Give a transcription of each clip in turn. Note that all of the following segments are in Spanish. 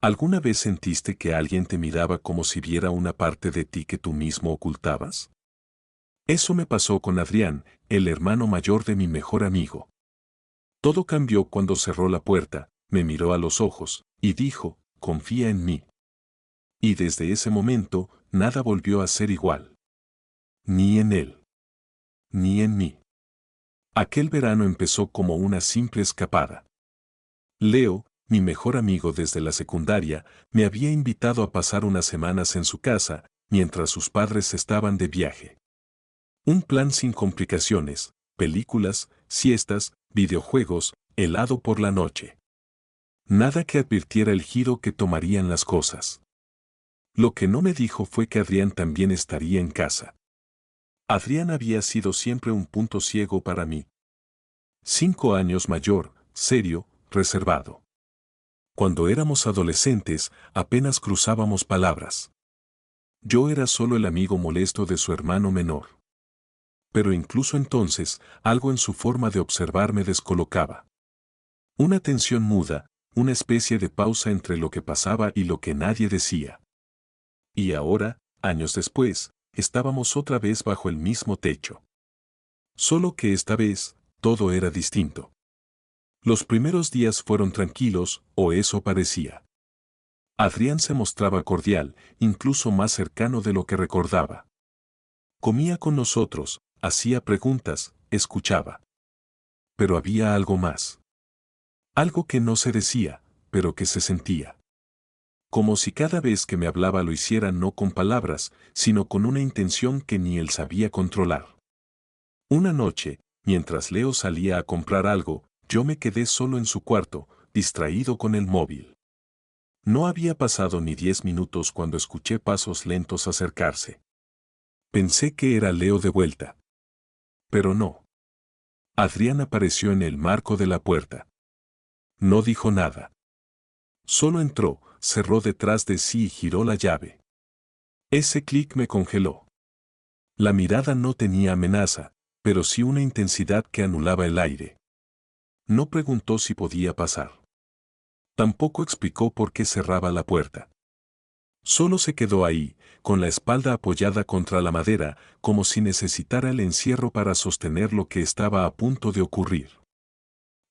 ¿Alguna vez sentiste que alguien te miraba como si viera una parte de ti que tú mismo ocultabas? Eso me pasó con Adrián, el hermano mayor de mi mejor amigo. Todo cambió cuando cerró la puerta, me miró a los ojos, y dijo, confía en mí. Y desde ese momento, nada volvió a ser igual. Ni en él. Ni en mí. Aquel verano empezó como una simple escapada. Leo, mi mejor amigo desde la secundaria, me había invitado a pasar unas semanas en su casa, mientras sus padres estaban de viaje. Un plan sin complicaciones, películas, siestas, videojuegos, helado por la noche. Nada que advirtiera el giro que tomarían las cosas. Lo que no me dijo fue que Adrián también estaría en casa. Adrián había sido siempre un punto ciego para mí. 5 años mayor, serio, reservado. Cuando éramos adolescentes, apenas cruzábamos palabras. Yo era solo el amigo molesto de su hermano menor. Pero incluso entonces, algo en su forma de observar me descolocaba. Una tensión muda, una especie de pausa entre lo que pasaba y lo que nadie decía. Y ahora, años después, estábamos otra vez bajo el mismo techo. Solo que esta vez, todo era distinto. Los primeros días fueron tranquilos, o eso parecía. Adrián se mostraba cordial, incluso más cercano de lo que recordaba. Comía con nosotros, hacía preguntas, escuchaba. Pero había algo más. Algo que no se decía, pero que se sentía. Como si cada vez que me hablaba lo hiciera no con palabras, sino con una intención que ni él sabía controlar. Una noche, mientras Leo salía a comprar algo, yo me quedé solo en su cuarto, distraído con el móvil. No había pasado ni 10 minutos cuando escuché pasos lentos acercarse. Pensé que era Leo de vuelta. Pero no. Adrián apareció en el marco de la puerta. No dijo nada. Solo entró, cerró detrás de sí y giró la llave. Ese clic me congeló. La mirada no tenía amenaza, pero sí una intensidad que anulaba el aire. No preguntó si podía pasar. Tampoco explicó por qué cerraba la puerta. Solo se quedó ahí, con la espalda apoyada contra la madera, como si necesitara el encierro para sostener lo que estaba a punto de ocurrir.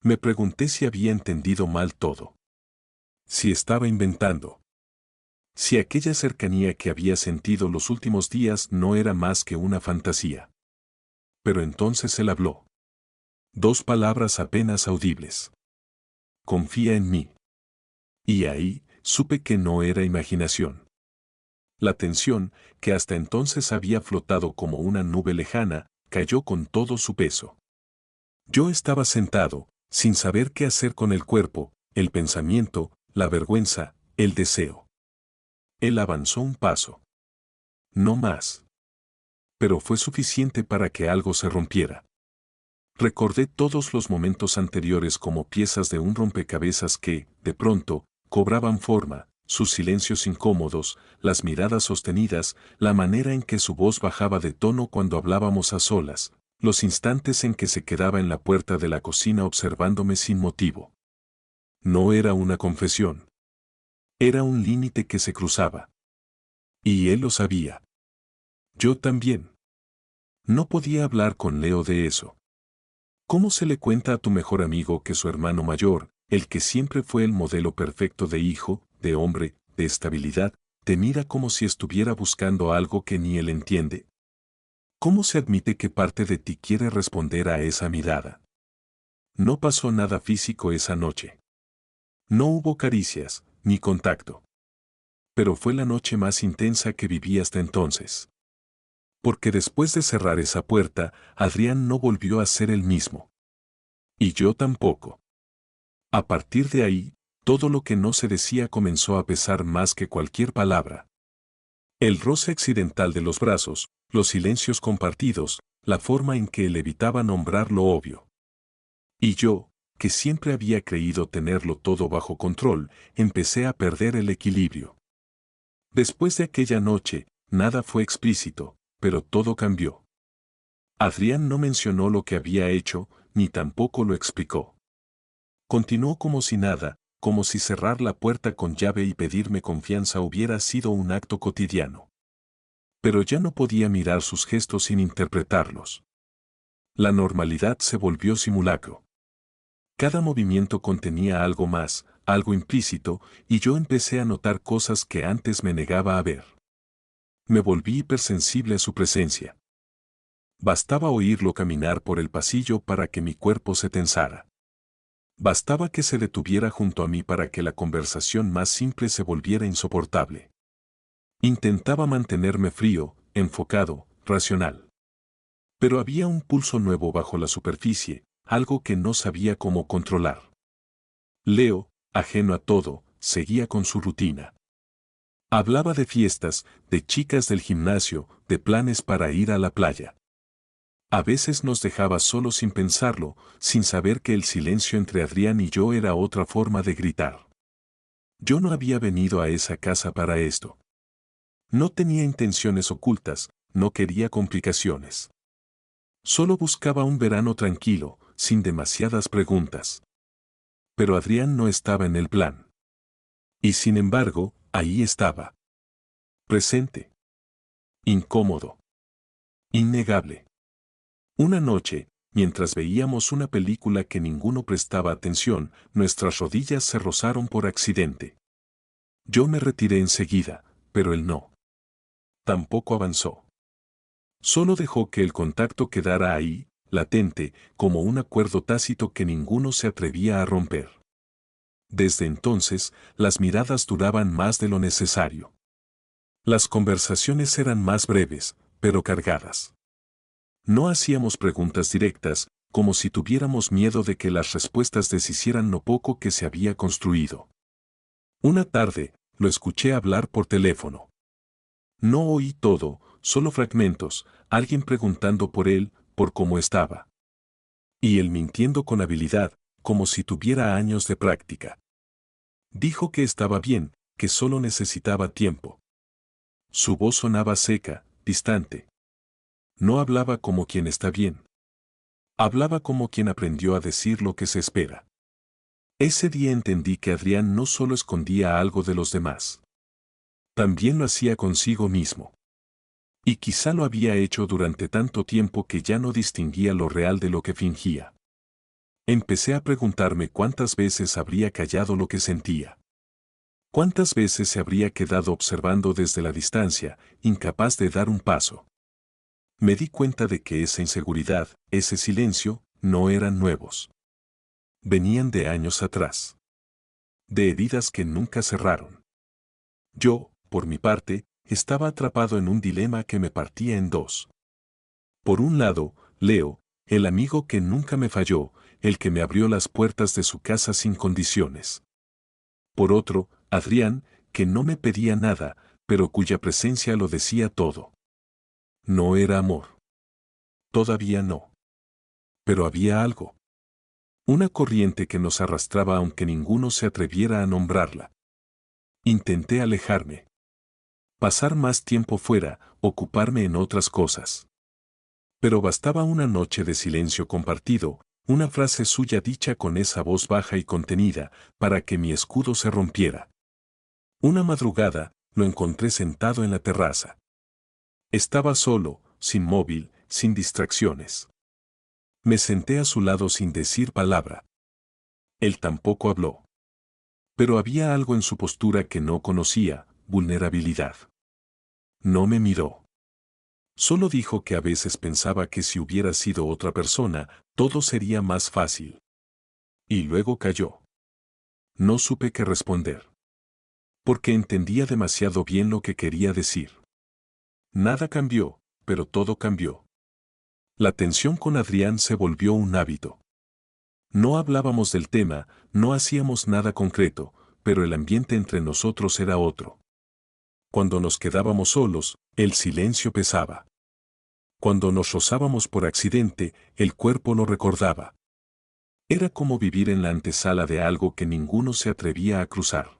Me pregunté si había entendido mal todo. Si estaba inventando. Si aquella cercanía que había sentido los últimos días no era más que una fantasía. Pero entonces él habló. 2 palabras apenas audibles. Confía en mí. Y ahí, supe que no era imaginación. La tensión, que hasta entonces había flotado como una nube lejana, cayó con todo su peso. Yo estaba sentado, sin saber qué hacer con el cuerpo, el pensamiento, la vergüenza, el deseo. Él avanzó un paso. No más. Pero fue suficiente para que algo se rompiera. Recordé todos los momentos anteriores como piezas de un rompecabezas que, de pronto, cobraban forma, sus silencios incómodos, las miradas sostenidas, la manera en que su voz bajaba de tono cuando hablábamos a solas, los instantes en que se quedaba en la puerta de la cocina observándome sin motivo. No era una confesión. Era un límite que se cruzaba. Y él lo sabía. Yo también. No podía hablar con Leo de eso. ¿Cómo se le cuenta a tu mejor amigo que su hermano mayor, el que siempre fue el modelo perfecto de hijo, de hombre, de estabilidad, te mira como si estuviera buscando algo que ni él entiende? ¿Cómo se admite que parte de ti quiere responder a esa mirada? No pasó nada físico esa noche. No hubo caricias, ni contacto. Pero fue la noche más intensa que viví hasta entonces. Porque después de cerrar esa puerta, Adrián no volvió a ser el mismo. Y yo tampoco. A partir de ahí, todo lo que no se decía comenzó a pesar más que cualquier palabra. El roce accidental de los brazos, los silencios compartidos, la forma en que él evitaba nombrar lo obvio. Y yo, que siempre había creído tenerlo todo bajo control, empecé a perder el equilibrio. Después de aquella noche, nada fue explícito, pero todo cambió. Adrián no mencionó lo que había hecho, ni tampoco lo explicó. Continuó como si nada, como si cerrar la puerta con llave y pedirme confianza hubiera sido un acto cotidiano. Pero ya no podía mirar sus gestos sin interpretarlos. La normalidad se volvió simulacro. Cada movimiento contenía algo más, algo implícito, y yo empecé a notar cosas que antes me negaba a ver. Me volví hipersensible a su presencia. Bastaba oírlo caminar por el pasillo para que mi cuerpo se tensara. Bastaba que se detuviera junto a mí para que la conversación más simple se volviera insoportable. Intentaba mantenerme frío, enfocado, racional. Pero había un pulso nuevo bajo la superficie, algo que no sabía cómo controlar. Leo, ajeno a todo, seguía con su rutina. Hablaba de fiestas, de chicas del gimnasio, de planes para ir a la playa. A veces nos dejaba solos sin pensarlo, sin saber que el silencio entre Adrián y yo era otra forma de gritar. Yo no había venido a esa casa para esto. No tenía intenciones ocultas, no quería complicaciones. Solo buscaba un verano tranquilo, sin demasiadas preguntas. Pero Adrián no estaba en el plan. Y sin embargo, ahí estaba. Presente. Incómodo. Innegable. Una noche, mientras veíamos una película que ninguno prestaba atención, nuestras rodillas se rozaron por accidente. Yo me retiré enseguida, pero él no. Tampoco avanzó. Solo dejó que el contacto quedara ahí, latente, como un acuerdo tácito que ninguno se atrevía a romper. Desde entonces, las miradas duraban más de lo necesario. Las conversaciones eran más breves, pero cargadas. No hacíamos preguntas directas, como si tuviéramos miedo de que las respuestas deshicieran lo poco que se había construido. Una tarde, lo escuché hablar por teléfono. No oí todo, solo fragmentos, alguien preguntando por él, por cómo estaba. Y él mintiendo con habilidad, como si tuviera años de práctica. Dijo que estaba bien, que solo necesitaba tiempo. Su voz sonaba seca, distante. No hablaba como quien está bien. Hablaba como quien aprendió a decir lo que se espera. Ese día entendí que Adrián no solo escondía algo de los demás. También lo hacía consigo mismo. Y quizá lo había hecho durante tanto tiempo que ya no distinguía lo real de lo que fingía. Empecé a preguntarme cuántas veces habría callado lo que sentía. Cuántas veces se habría quedado observando desde la distancia, incapaz de dar un paso. Me di cuenta de que esa inseguridad, ese silencio, no eran nuevos. Venían de años atrás. De heridas que nunca cerraron. Yo, por mi parte, estaba atrapado en un dilema que me partía en dos. Por un lado, Leo, el amigo que nunca me falló, el que me abrió las puertas de su casa sin condiciones. Por otro, Adrián, que no me pedía nada, pero cuya presencia lo decía todo. No era amor. Todavía no. Pero había algo. Una corriente que nos arrastraba aunque ninguno se atreviera a nombrarla. Intenté alejarme. Pasar más tiempo fuera, ocuparme en otras cosas. Pero bastaba una noche de silencio compartido, una frase suya dicha con esa voz baja y contenida, para que mi escudo se rompiera. Una madrugada, lo encontré sentado en la terraza. Estaba solo, sin móvil, sin distracciones. Me senté a su lado sin decir palabra. Él tampoco habló. Pero había algo en su postura que no conocía, vulnerabilidad. No me miró. Solo dijo que a veces pensaba que si hubiera sido otra persona, todo sería más fácil. Y luego cayó. No supe qué responder. Porque entendía demasiado bien lo que quería decir. Nada cambió, pero todo cambió. La tensión con Adrián se volvió un hábito. No hablábamos del tema, no hacíamos nada concreto, pero el ambiente entre nosotros era otro. Cuando nos quedábamos solos, el silencio pesaba. Cuando nos rozábamos por accidente, el cuerpo lo recordaba. Era como vivir en la antesala de algo que ninguno se atrevía a cruzar.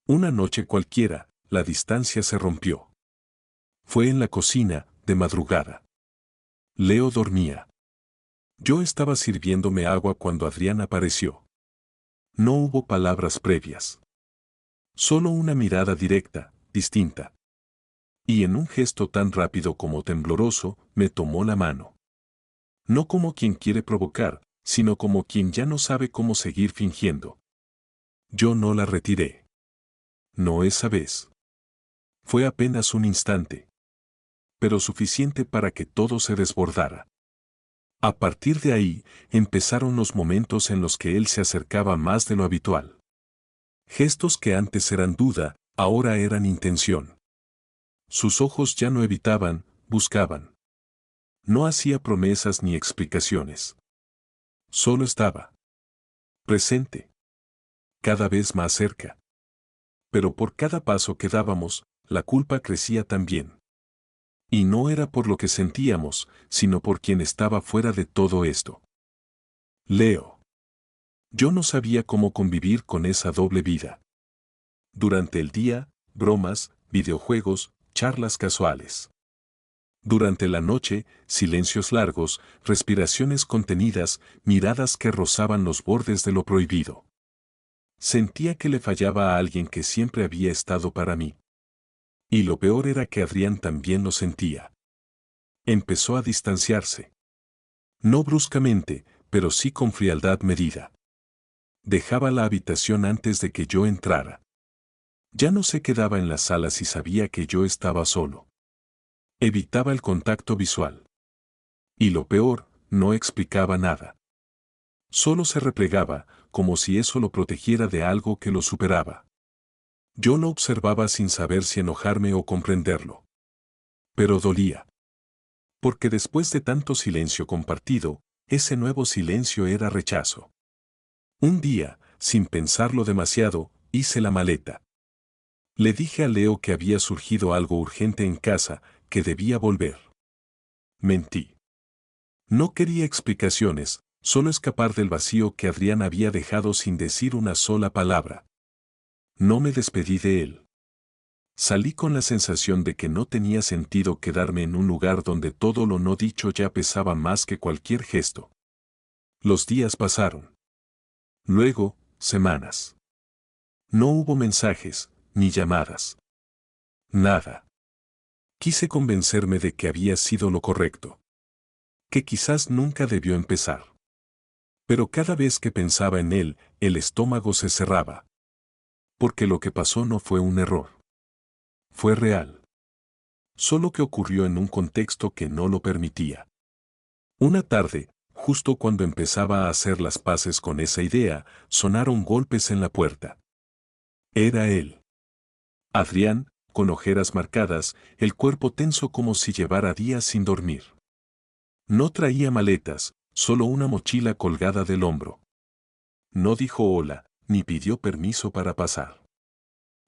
Una noche cualquiera, la distancia se rompió. Fue en la cocina, de madrugada. Leo dormía. Yo estaba sirviéndome agua cuando Adrián apareció. No hubo palabras previas. Solo una mirada directa, distinta. Y en un gesto tan rápido como tembloroso, me tomó la mano. No como quien quiere provocar, sino como quien ya no sabe cómo seguir fingiendo. Yo no la retiré. No esa vez. Fue apenas un instante. Pero suficiente para que todo se desbordara. A partir de ahí, empezaron los momentos en los que él se acercaba más de lo habitual. Gestos que antes eran duda, ahora eran intención. Sus ojos ya no evitaban, buscaban. No hacía promesas ni explicaciones. Solo estaba. Presente. Cada vez más cerca. Pero por cada paso que dábamos, la culpa crecía también. Y no era por lo que sentíamos, sino por quien estaba fuera de todo esto. Leo. Yo no sabía cómo convivir con esa doble vida. Durante el día, bromas, videojuegos, charlas casuales. Durante la noche, silencios largos, respiraciones contenidas, miradas que rozaban los bordes de lo prohibido. Sentía que le fallaba a alguien que siempre había estado para mí. Y lo peor era que Adrián también lo sentía. Empezó a distanciarse. No bruscamente, pero sí con frialdad medida. Dejaba la habitación antes de que yo entrara. Ya no se quedaba en la sala si sabía que yo estaba solo. Evitaba el contacto visual. Y lo peor, no explicaba nada. Solo se replegaba, como si eso lo protegiera de algo que lo superaba. Yo lo observaba sin saber si enojarme o comprenderlo. Pero dolía. Porque después de tanto silencio compartido, ese nuevo silencio era rechazo. Un día, sin pensarlo demasiado, hice la maleta. Le dije a Leo que había surgido algo urgente en casa, que debía volver. Mentí. No quería explicaciones, solo escapar del vacío que Adrián había dejado sin decir una sola palabra. No me despedí de él. Salí con la sensación de que no tenía sentido quedarme en un lugar donde todo lo no dicho ya pesaba más que cualquier gesto. Los días pasaron. Luego, semanas. No hubo mensajes, ni llamadas. Nada. Quise convencerme de que había sido lo correcto. Que quizás nunca debió empezar. Pero cada vez que pensaba en él, el estómago se cerraba. Porque lo que pasó no fue un error. Fue real. Solo que ocurrió en un contexto que no lo permitía. Una tarde, justo cuando empezaba a hacer las paces con esa idea, sonaron golpes en la puerta. Era él. Adrián, con ojeras marcadas, el cuerpo tenso como si llevara días sin dormir. No traía maletas, solo una mochila colgada del hombro. No dijo hola, ni pidió permiso para pasar.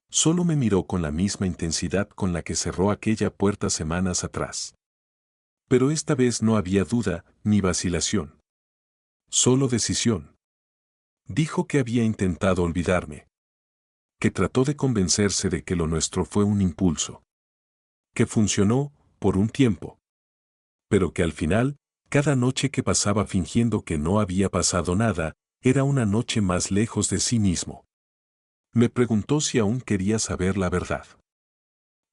Solo me miró con la misma intensidad con la que cerró aquella puerta semanas atrás. Pero esta vez no había duda, ni vacilación. Solo decisión. Dijo que había intentado olvidarme. Que trató de convencerse de que lo nuestro fue un impulso. Que funcionó, por un tiempo. Pero que al final, cada noche que pasaba fingiendo que no había pasado nada, era una noche más lejos de sí mismo. Me preguntó si aún quería saber la verdad.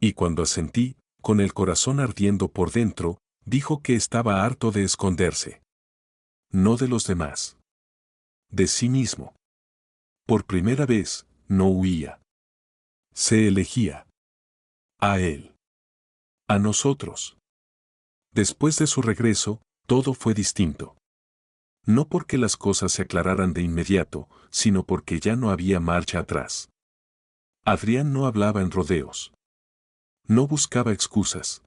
Y cuando asentí, con el corazón ardiendo por dentro, dijo que estaba harto de esconderse. No de los demás. De sí mismo. Por primera vez, no huía. Se elegía. A él. A nosotros. Después de su regreso, todo fue distinto. No porque las cosas se aclararan de inmediato, sino porque ya no había marcha atrás. Adrián no hablaba en rodeos. No buscaba excusas.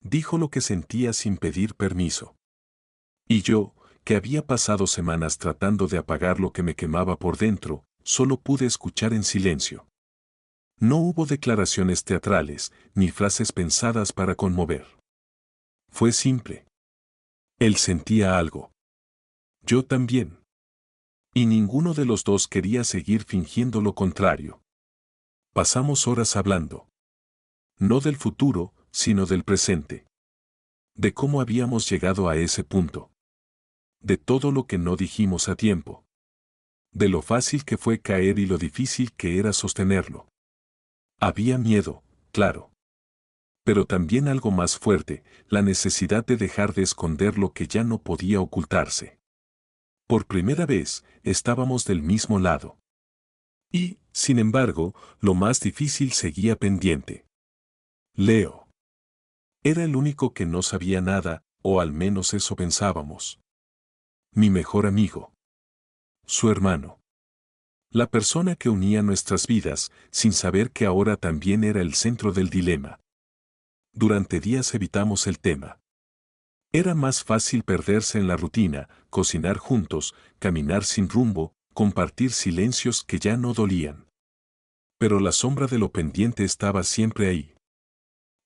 Dijo lo que sentía sin pedir permiso. Y yo, que había pasado semanas tratando de apagar lo que me quemaba por dentro, solo pude escuchar en silencio. No hubo declaraciones teatrales, ni frases pensadas para conmover. Fue simple. Él sentía algo. Yo también. Y ninguno de los dos quería seguir fingiendo lo contrario. Pasamos horas hablando. No del futuro, sino del presente. De cómo habíamos llegado a ese punto. De todo lo que no dijimos a tiempo. de lo fácil que fue caer y lo difícil que era sostenerlo. Había miedo, claro. Pero también algo más fuerte, la necesidad de dejar de esconder lo que ya no podía ocultarse. Por primera vez, estábamos del mismo lado. Y, sin embargo, lo más difícil seguía pendiente. Leo. Era el único que no sabía nada, o al menos eso pensábamos. Mi mejor amigo. Su hermano. La persona que unía nuestras vidas, sin saber que ahora también era el centro del dilema. Durante días evitamos el tema. Era más fácil perderse en la rutina, cocinar juntos, caminar sin rumbo, compartir silencios que ya no dolían. Pero la sombra de lo pendiente estaba siempre ahí.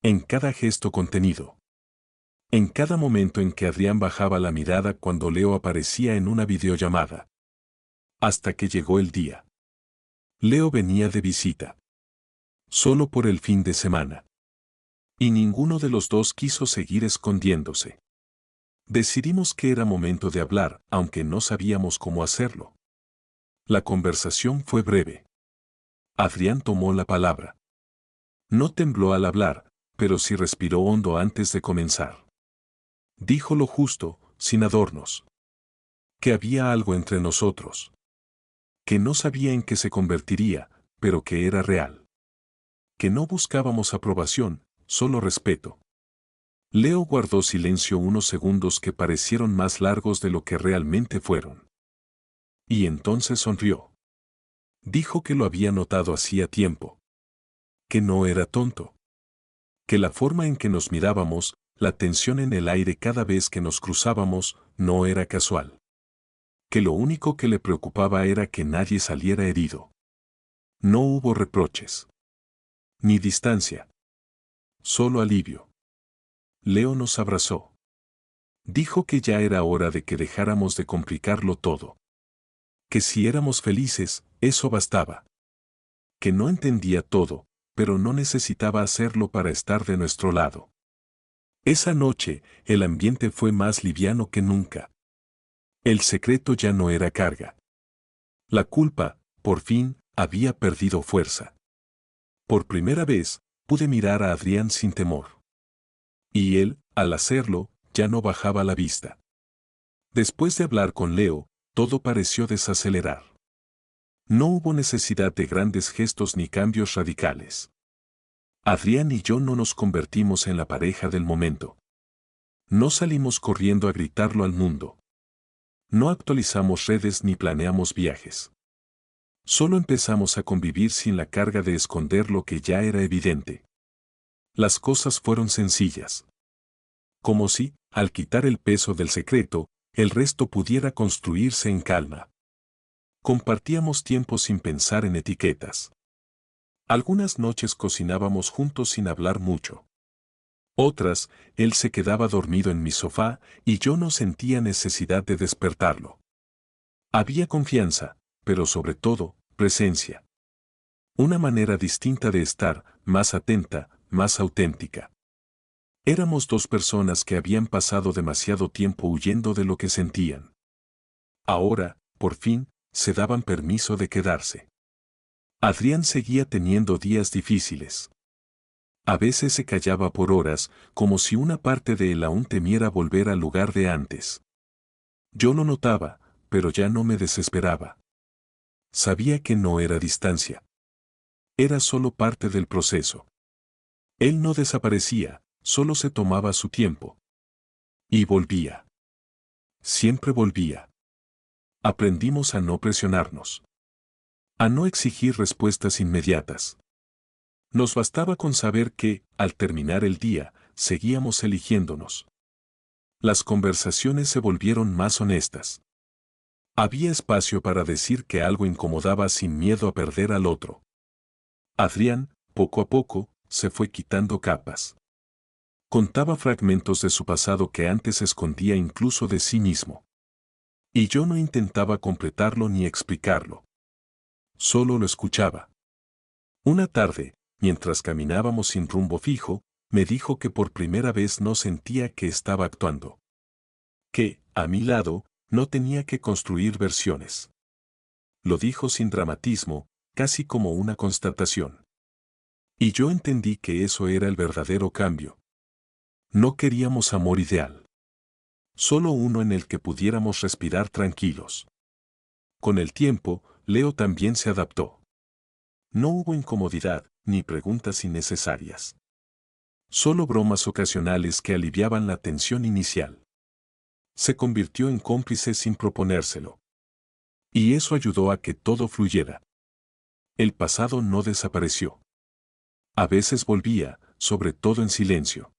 En cada gesto contenido. En cada momento en que Adrián bajaba la mirada cuando Leo aparecía en una videollamada. Hasta que llegó el día. Leo venía de visita. Solo por el fin de semana. Y ninguno de los dos quiso seguir escondiéndose. Decidimos que era momento de hablar, aunque no sabíamos cómo hacerlo. La conversación fue breve. Adrián tomó la palabra. No tembló al hablar, pero sí respiró hondo antes de comenzar. Dijo lo justo, sin adornos. Que había algo entre nosotros. Que no sabía en qué se convertiría, pero que era real. Que no buscábamos aprobación, solo respeto. Leo guardó silencio unos segundos que parecieron más largos de lo que realmente fueron. Y entonces sonrió. Dijo que lo había notado hacía tiempo. Que no era tonto. Que la forma en que nos mirábamos, la tensión en el aire cada vez que nos cruzábamos, no era casual. Que lo único que le preocupaba era que nadie saliera herido. No hubo reproches. Ni distancia. Solo alivio. Leo nos abrazó. Dijo que ya era hora de que dejáramos de complicarlo todo. Que si éramos felices, eso bastaba. Que no entendía todo, pero no necesitaba hacerlo para estar de nuestro lado. Esa noche, el ambiente fue más liviano que nunca. El secreto ya no era carga. La culpa, por fin, había perdido fuerza. Por primera vez, pude mirar a Adrián sin temor. Y él, al hacerlo, ya no bajaba la vista. Después de hablar con Leo, todo pareció desacelerar. No hubo necesidad de grandes gestos ni cambios radicales. Adrián y yo no nos convertimos en la pareja del momento. No salimos corriendo a gritarlo al mundo. No actualizamos redes ni planeamos viajes. Solo empezamos a convivir sin la carga de esconder lo que ya era evidente. Las cosas fueron sencillas. Como si, al quitar el peso del secreto, el resto pudiera construirse en calma. Compartíamos tiempo sin pensar en etiquetas. Algunas noches cocinábamos juntos sin hablar mucho. Otras, él se quedaba dormido en mi sofá y yo no sentía necesidad de despertarlo. Había confianza, pero sobre todo, presencia. Una manera distinta de estar, más atenta, más auténtica. Éramos dos personas que habían pasado demasiado tiempo huyendo de lo que sentían. Ahora, por fin, se daban permiso de quedarse. Adrián seguía teniendo días difíciles. A veces se callaba por horas, como si una parte de él aún temiera volver al lugar de antes. Yo lo notaba, pero ya no me desesperaba. Sabía que no era distancia. Era solo parte del proceso. Él no desaparecía, solo se tomaba su tiempo. Y volvía. Siempre volvía. Aprendimos a no presionarnos. A no exigir respuestas inmediatas. Nos bastaba con saber que, al terminar el día, seguíamos eligiéndonos. Las conversaciones se volvieron más honestas. Había espacio para decir que algo incomodaba sin miedo a perder al otro. Adrián, poco a poco, se fue quitando capas. Contaba fragmentos de su pasado que antes escondía incluso de sí mismo. Y yo no intentaba completarlo ni explicarlo. Solo lo escuchaba. Una tarde, mientras caminábamos sin rumbo fijo, me dijo que por primera vez no sentía que estaba actuando. Que, a mi lado, no tenía que construir versiones. Lo dijo sin dramatismo, casi como una constatación. Y yo entendí que eso era el verdadero cambio. No queríamos amor ideal. Solo uno en el que pudiéramos respirar tranquilos. Con el tiempo, Leo también se adaptó. No hubo incomodidad, ni preguntas innecesarias. Solo bromas ocasionales que aliviaban la tensión inicial. Se convirtió en cómplice sin proponérselo. Y eso ayudó a que todo fluyera. El pasado no desapareció. A veces volvía, sobre todo en silencio.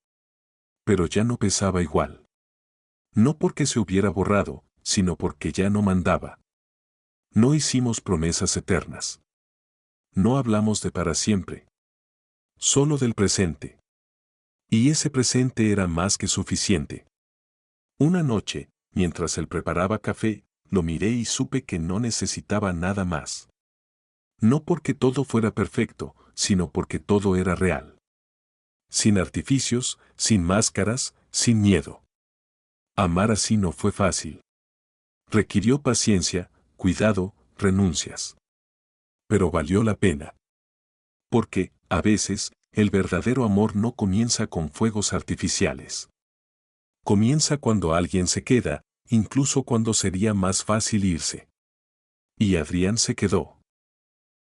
Pero ya no pesaba igual. No porque se hubiera borrado, sino porque ya no mandaba. No hicimos promesas eternas. No hablamos de para siempre. Solo del presente. Y ese presente era más que suficiente. Una noche, mientras él preparaba café, lo miré y supe que no necesitaba nada más. No porque todo fuera perfecto, sino porque todo era real. Sin artificios, sin máscaras, sin miedo. Amar así no fue fácil. Requirió paciencia, cuidado, renuncias. Pero valió la pena. Porque, a veces, el verdadero amor no comienza con fuegos artificiales. Comienza cuando alguien se queda, incluso cuando sería más fácil irse. Y Adrián se quedó.